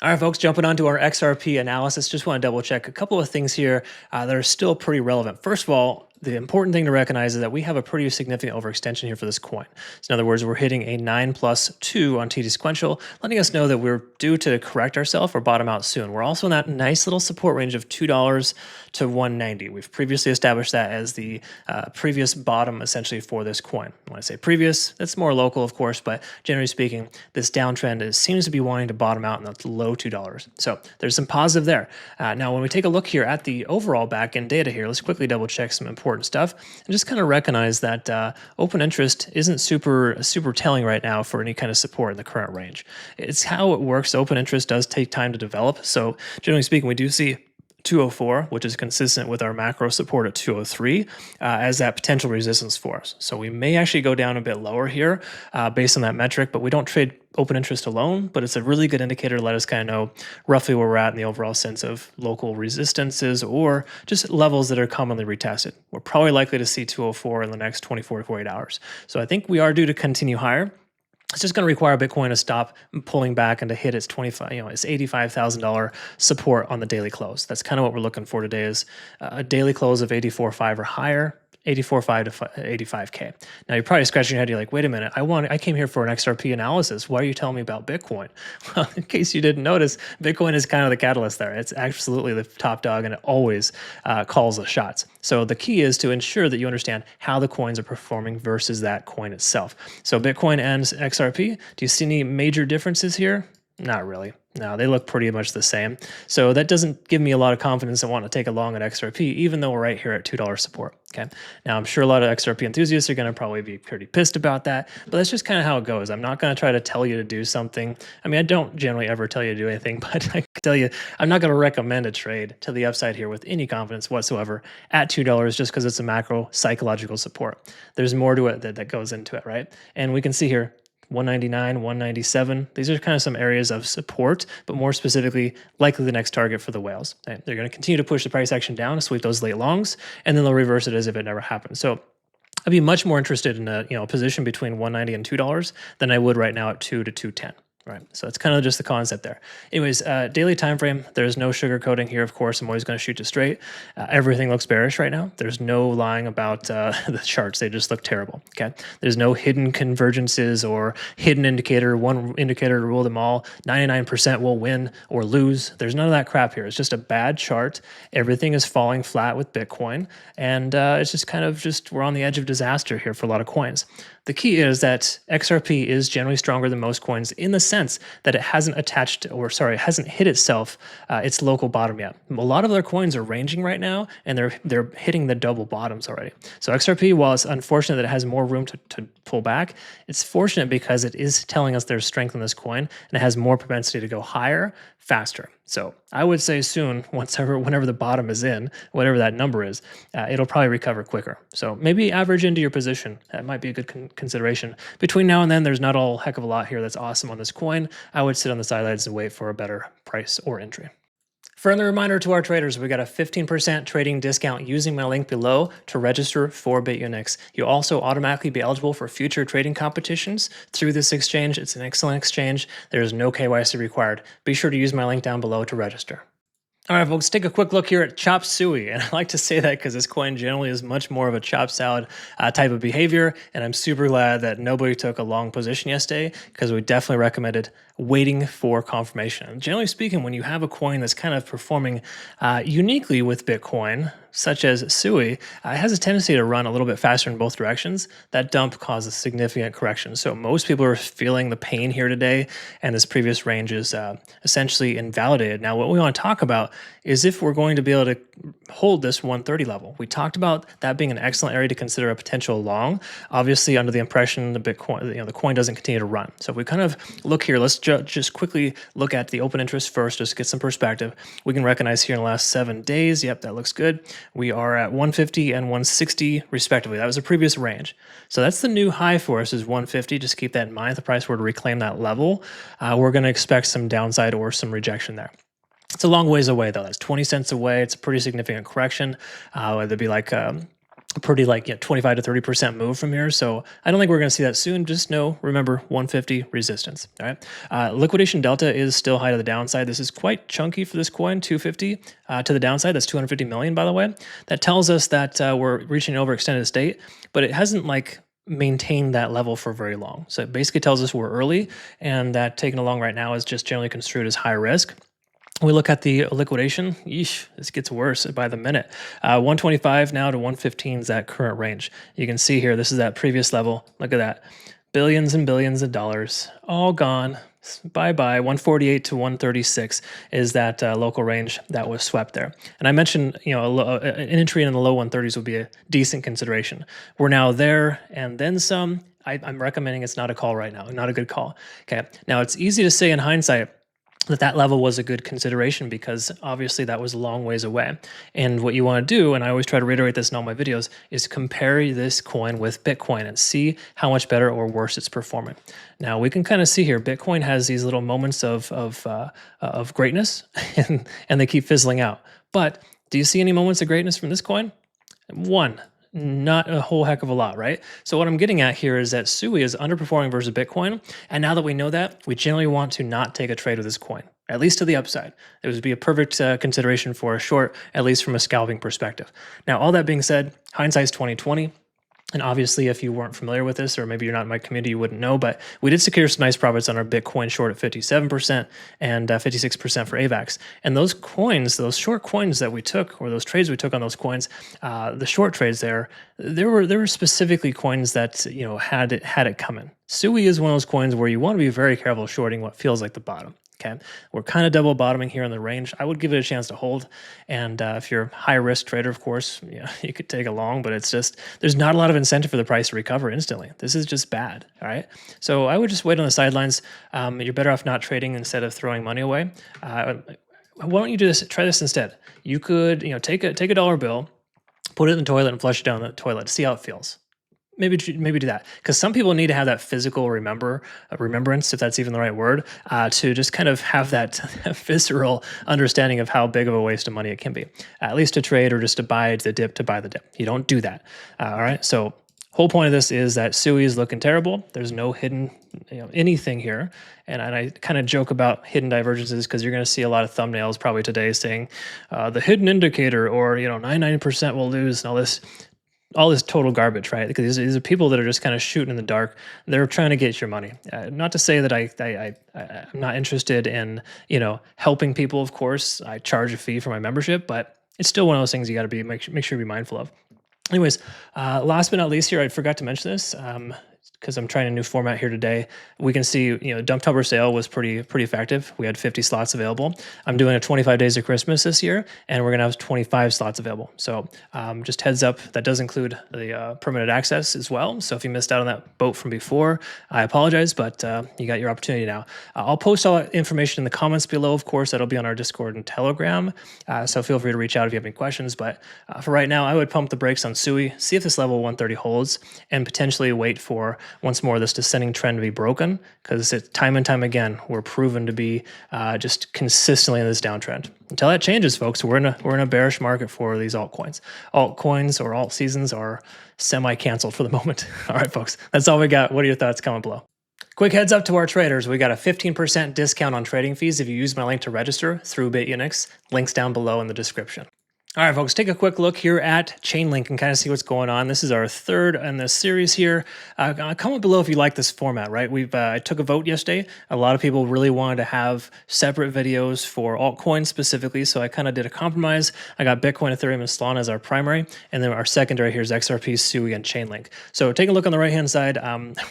All right, folks, jumping onto our XRP analysis, just want to double check a couple of things here that are still pretty relevant. First of all, the important thing to recognize is that we have a pretty significant overextension here for this coin. So in other words, we're hitting a 9+2 on TD sequential, letting us know that we're due to correct ourselves or bottom out soon. We're also in that nice little support range of $2 to 190. We've previously established that as the previous bottom essentially for this coin. When I say previous, it's more local, of course, but generally speaking, this downtrend seems to be wanting to bottom out in the low $2. So there's some positive there. Now, when we take a look here at the overall back-end data here, let's quickly double check some important stuff and just kind of recognize that open interest isn't super telling right now for any kind of support in the current range. It's how it works. Open interest does take time to develop. So generally speaking, we do see 204, which is consistent with our macro support at 203, as that potential resistance for us. So we may actually go down a bit lower here based on that metric, but we don't trade open interest alone, but it's a really good indicator to let us kind of know roughly where we're at in the overall sense of local resistances or just levels that are commonly retested. We're probably likely to see 204 in the next 24 to 48 hours. So I think we are due to continue higher. It's just going to require Bitcoin to stop pulling back and to hit its its $85,000 support on the daily close. That's kind of what we're looking for today, is a daily close of 84.5 or higher. 84.5 to 85K. Now you're probably scratching your head. You're like, wait a minute, I came here for an XRP analysis. Why are you telling me about Bitcoin? Well, in case you didn't notice, Bitcoin is kind of the catalyst there. It's absolutely the top dog, and it always calls the shots. So the key is to ensure that you understand how the coins are performing versus that coin itself. So Bitcoin and XRP, do you see any major differences here? Not really. No, they look pretty much the same. So that doesn't give me a lot of confidence I want to take a long at XRP, even though we're right here at $2 support. Okay. Now, I'm sure a lot of XRP enthusiasts are going to probably be pretty pissed about that, but that's just kind of how it goes. I'm not going to try to tell you to do something. I mean, I don't generally ever tell you to do anything, but I can tell you, I'm not going to recommend a trade to the upside here with any confidence whatsoever at $2 just because it's a macro psychological support. There's more to it that goes into it, right? And we can see here, 199, 197. These are kind of some areas of support, but more specifically, likely the next target for the whales. Okay? They're going to continue to push the price action down to sweep those late longs, and then they'll reverse it as if it never happened. So I'd be much more interested in a position between 190 and $2 than I would right now at 2 to 210. Right, so it's kind of just the concept there. Anyways, daily time frame, there's no sugarcoating here, of course. I'm always going to shoot you straight. Everything looks bearish right now. There's no lying about the charts. They just look terrible, okay? There's no hidden convergences or hidden indicator, one indicator to rule them all. 99% will win or lose. There's none of that crap here. It's just a bad chart. Everything is falling flat with Bitcoin, and it's just kind of we're on the edge of disaster here for a lot of coins. The key is that XRP is generally stronger than most coins in the sense that it hasn't hasn't hit itself its local bottom yet. A lot of other coins are ranging right now, and they're hitting the double bottoms already. So XRP, while it's unfortunate that it has more room to pull back, it's fortunate because it is telling us there's strength in this coin, and it has more propensity to go higher faster. So I would say soon, whenever the bottom is in, whatever that number is, it'll probably recover quicker. So maybe average into your position. That might be a good consideration. Between now and then, there's not a heck of a lot here that's awesome on this coin. I would sit on the sidelines and wait for a better price or entry. Friendly reminder to our traders, we got a 15% trading discount using my link below to register for Bitunix. You'll also automatically be eligible for future trading competitions through this exchange. It's an excellent exchange. There's no KYC required. Be sure to use my link down below to register. All right, folks, take a quick look here at Chop Suey. And I like to say that because this coin generally is much more of a chop salad type of behavior. And I'm super glad that nobody took a long position yesterday, because we definitely recommended waiting for confirmation. And generally speaking, when you have a coin that's kind of performing uniquely with Bitcoin, such as SUI, it has a tendency to run a little bit faster in both directions. That dump causes significant correction. So most people are feeling the pain here today, and this previous range is essentially invalidated. Now, what we want to talk about is if we're going to be able to hold this 130 level. We talked about that being an excellent area to consider a potential long, obviously under the impression the Bitcoin, the coin doesn't continue to run. So if we kind of look here, let's just quickly look at the open interest first, just to get some perspective. We can recognize here in the last 7 days, yep, that looks good. We are at 150 and 160 respectively. That was a previous range. So that's the new high for us, is 150. Just keep that in mind. If the price were to reclaim that level, we're going to expect some downside or some rejection there. It's a long ways away, though. That's 20 cents away. It's a pretty significant correction. It'd be like pretty like 25 to 30% move from here. So I don't think we're going to see that soon. Just remember 150 resistance. All right. Liquidation delta is still high to the downside. This is quite chunky for this coin, 250 to the downside. That's 250 million, by the way. That tells us that we're reaching an overextended state, but it hasn't like maintained that level for very long. So it basically tells us we're early, and that taking along right now is just generally construed as high risk. We look at the liquidation. Yeesh, this gets worse by the minute. 125 now to 115 is that current range. You can see here, this is that previous level. Look at that. Billions and billions of dollars, all gone. Bye-bye. 148 to 136 is that local range that was swept there. And I mentioned, an entry in the low 130s would be a decent consideration. We're now there and then some. I'm recommending it's not a call right now, not a good call. Okay. Now, it's easy to say in hindsight that level was a good consideration because obviously that was a long ways away. And what you want to do, and I always try to reiterate this in all my videos, is compare this coin with Bitcoin and see how much better or worse it's performing. Now we can kind of see here, Bitcoin has these little moments of greatness and they keep fizzling out. But do you see any moments of greatness from this coin? One. Not a whole heck of a lot, right? So what I'm getting at here is that SUI is underperforming versus Bitcoin. And now that we know that, we generally want to not take a trade with this coin, at least to the upside. It would be a perfect consideration for a short, at least from a scalping perspective. Now, all that being said, hindsight's 2020. And obviously, if you weren't familiar with this, or maybe you're not in my community, you wouldn't know, but we did secure some nice profits on our Bitcoin short at 57% and 56% for AVAX. And those coins, those short coins that we took, or those trades we took on those coins, the short trades there were specifically coins that had it coming. SUI is one of those coins where you want to be very careful shorting what feels like the bottom. Okay, we're kind of double bottoming here in the range. I would give it a chance to hold. And if you're a high risk trader, of course, you could take a long, but it's just, there's not a lot of incentive for the price to recover instantly. This is just bad. All right. So I would just wait on the sidelines. You're better off not trading instead of throwing money away. Why don't you do this? Try this instead. You could, take a dollar bill, put it in the toilet and flush it down the toilet to see how it feels. Maybe do that, because some people need to have that physical remembrance, if that's even the right word, to just kind of have that visceral understanding of how big of a waste of money it can be, at least to trade or just to buy the dip. You don't do that. All right. So whole point of this is that SUI is looking terrible. There's no hidden anything here. And I kind of joke about hidden divergences because you're going to see a lot of thumbnails probably today saying the hidden indicator, or 99% will lose, and all this total garbage, right? Because these are people that are just kind of shooting in the dark. They're trying to get your money. Not to say that I'm not interested in, helping people. Of course, I charge a fee for my membership, but it's still one of those things you got to make sure you be mindful of. Anyways, last but not least here, I forgot to mention this. Because I'm trying a new format here today, we can see, dump tubber sale was pretty effective. We had 50 slots available. I'm doing a 25 days of Christmas this year, and we're gonna have 25 slots available. So just heads up, that does include the permitted access as well. So if you missed out on that boat from before, I apologize, but you got your opportunity now. I'll post all that information in the comments below. Of course, that'll be on our Discord and Telegram. So feel free to reach out if you have any questions. But for right now, I would pump the brakes on SUI, see if this level 130 holds, and potentially wait for once more this descending trend to be broken, because time and time again we're proven to be just consistently in this downtrend. Until that changes, folks, we're in a bearish market for these altcoins. Altcoins or alt seasons are semi-canceled for the moment. All right, folks, that's all we got. What are your thoughts? Comment below. Quick heads up to our traders. We got a 15% discount on trading fees if you use my link to register through Bitunix. Links down below in the description. All right, folks, take a quick look here at Chainlink and kind of see what's going on. This is our third in this series here. Comment below if you like this format, right? I took a vote yesterday. A lot of people really wanted to have separate videos for altcoins specifically, so I kind of did a compromise. I got Bitcoin, Ethereum, and Solana as our primary, and then our secondary here is XRP, SUI, and Chainlink. So take a look on the right-hand side.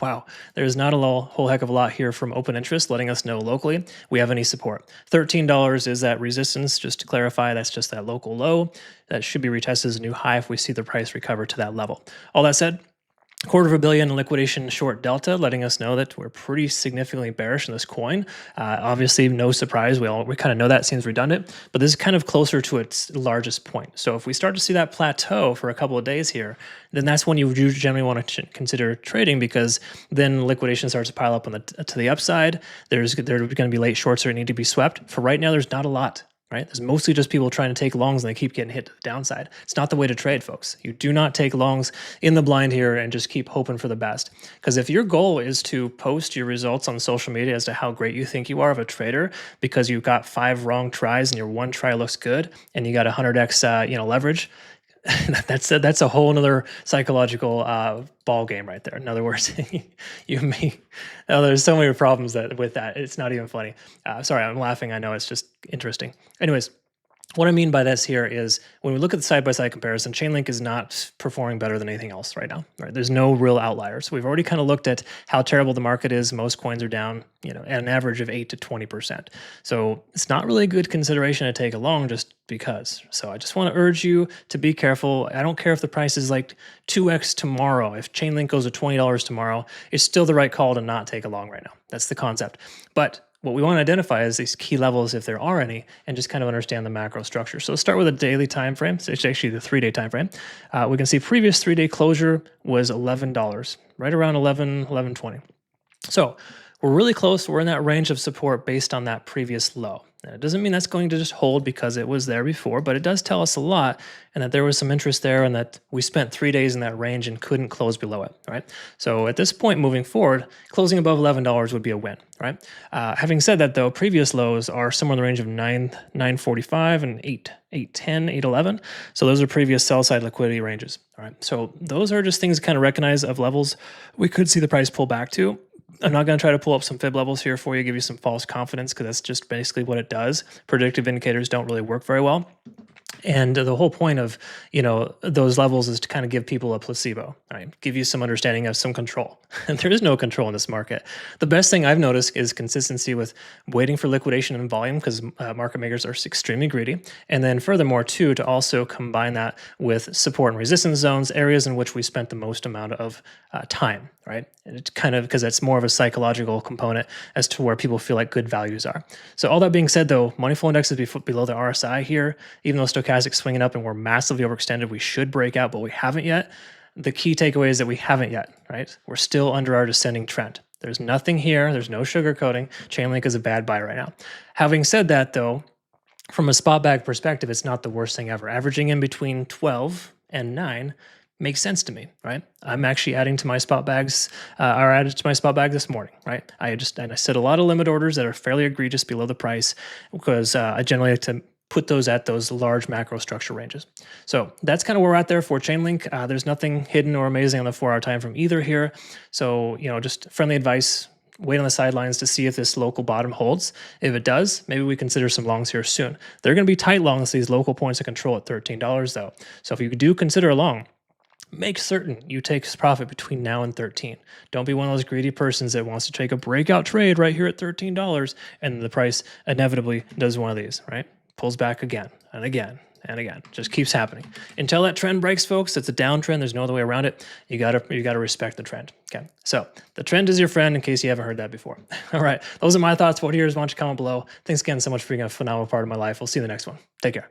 Wow, there's not a whole heck of a lot here from open interest, letting us know locally we have any support. $13 is that resistance, just to clarify, that's just that local low. That should be retested as a new high if we see the price recover to that level. All that said, $250 million in liquidation short delta, letting us know that we're pretty significantly bearish in this coin. Obviously, no surprise. We kind of know that seems redundant, but this is kind of closer to its largest point. So if we start to see that plateau for a couple of days here, then that's when you generally want to consider trading, because then liquidation starts to pile up to the upside. There are going to be late shorts that need to be swept. For right now, there's not a lot. right? There's mostly just people trying to take longs and they keep getting hit to the downside. It's not the way to trade, folks. You do not take longs in the blind here and just keep hoping for the best. Because if your goal is to post your results on social media as to how great you think you are of a trader because you got 5 wrong tries and your one try looks good and you got 100x leverage, that's a whole nother psychological ball game right there. In other words, there's so many problems with that. It's not even funny. Sorry, I'm laughing. I know it's just interesting. Anyways, what I mean by this here is when we look at the side-by-side comparison, Chainlink is not performing better than anything else right now. Right? There's no real outliers. We've already kind of looked at how terrible the market is. Most coins are down, at an average of 8 to 20%. So it's not really a good consideration to take along just because. So I just want to urge you to be careful. I don't care if the price is like 2x tomorrow. If Chainlink goes to $20 tomorrow, it's still the right call to not take along right now. That's the concept. But what we want to identify is these key levels, if there are any, and just kind of understand the macro structure. So let's start with a daily time frame. So it's actually the 3-day time frame. We can see previous 3-day closure was $11, right around 11.20. So we're really close. We're in that range of support based on that previous low. Now, it doesn't mean that's going to just hold because it was there before, but it does tell us a lot and that there was some interest there and that we spent 3 days in that range and couldn't close below it, right? So at this point moving forward, closing above $11 would be a win, right? Having said that though, previous lows are somewhere in the range of 9.45 and 8.10, 8.11. So those are previous sell side liquidity ranges, all right? So those are just things to kind of recognize of levels we could see the price pull back to. I'm not going to try to pull up some fib levels here for you, give you some false confidence, because that's just basically what it does. Predictive indicators don't really work very well. And the whole point of, those levels is to kind of give people a placebo, right? Give you some understanding of some control. And there is no control in this market. The best thing I've noticed is consistency with waiting for liquidation and volume, because market makers are extremely greedy. And then furthermore, too, to also combine that with support and resistance zones, areas in which we spent the most amount of time, right? And it's kind of because that's more of a psychological component as to where people feel like good values are. So all that being said, though, money flow index is below the RSI here, even though stochastic's swinging up and we're massively overextended, we should break out, but we haven't yet. The key takeaway is that we haven't yet, right? We're still under our descending trend. There's nothing here. There's no sugarcoating. Chainlink is a bad buy right now. Having said that, though, from a spot bag perspective, it's not the worst thing ever. Averaging in between 12 and 9 makes sense to me, right? I'm actually adding to my spot bags, or added to my spot bag this morning, right? I set a lot of limit orders that are fairly egregious below the price because I generally like to put those at those large macro structure ranges. So that's kind of where we're at there for Chainlink. There's nothing hidden or amazing on the 4-hour time frame either here. So, just friendly advice, wait on the sidelines to see if this local bottom holds. If it does, maybe we consider some longs here soon. They're going to be tight longs, these local points of control at $13 though. So if you do consider a long, make certain you take profit between now and 13. Don't be one of those greedy persons that wants to take a breakout trade right here at $13 and the price inevitably does one of these, right? Pulls back again and again and again. Just keeps happening. Until that trend breaks, folks, it's a downtrend. There's no other way around it. You gotta respect the trend. Okay. So the trend is your friend in case you haven't heard that before. All right. Those are my thoughts. What are yours? Why don't you comment below? Thanks again so much for being a phenomenal part of my life. We'll see you in the next one. Take care.